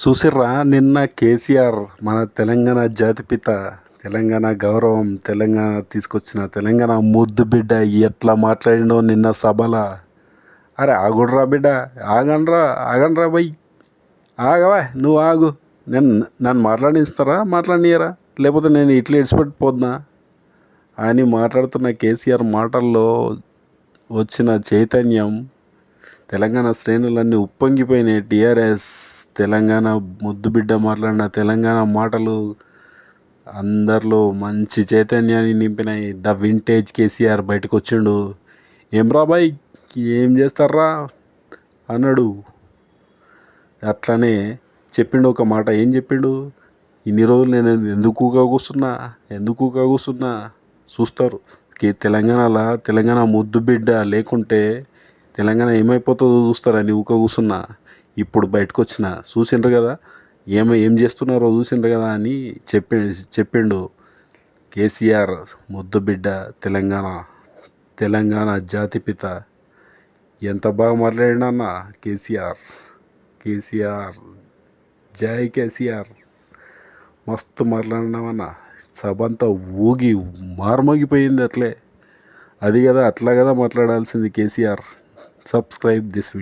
చూసిర్రా నిన్న కేసీఆర్ మన తెలంగాణ జాతిపిత, తెలంగాణ గౌరవం, తెలంగాణ తీసుకొచ్చిన తెలంగాణ ముద్దు బిడ్డ ఎట్లా మాట్లాడిండో నిన్న సభల. అరే ఆగుడ్రా బిడ్డ, ఆగండ్రా బై, ఆగవా నువ్వు ఆగు. నన్ను మాట్లాడిస్తారా, మాట్లాడియరా, లేకపోతే నేను ఇట్లా ఇడిచిపెట్టిపోతున్నా అని మాట్లాడుతున్న కేసీఆర్ మాటల్లో వచ్చిన చైతన్యం తెలంగాణ శ్రేణులన్నీ ఉప్పొంగిపోయినాయి. టీఆర్ఎస్ తెలంగాణ ముద్దుబిడ్డ మాట్లాడిన తెలంగాణ మాటలు అందరిలో మంచి చైతన్యాన్ని నింపినాయి. ద వింటేజ్ కేసీఆర్ బయటకు వచ్చిండు. ఏం రా బాయ్, ఏం చేస్తారా అన్నాడు. అట్లనే చెప్పిండు ఒక మాట. ఏం చెప్పిండు? ఇన్ని రోజులు నేను ఎందుకు కూస్తున్నా చూస్తారు. తెలంగాణ ముద్దు బిడ్డ లేకుంటే తెలంగాణ ఏమైపోతుందో చూస్తారని కూస్తున్నా. ఇప్పుడు బయటకు వచ్చిన చూసిండ్రు కదా, ఏం చేస్తున్నారో చూసిండ్రు కదా అని చెప్పిండు కేసీఆర్ ముద్దు బిడ్డ, తెలంగాణ జాతిపిత. ఎంత బాగా మాట్లాడినా కేసీఆర్ జై కేసీఆర్, మస్తు మాట్లాడినామన్నా. సభ అంతా ఊగి మార్మోగిపోయింది. అట్లా కదా మాట్లాడాల్సింది కేసీఆర్. Subscribe this video.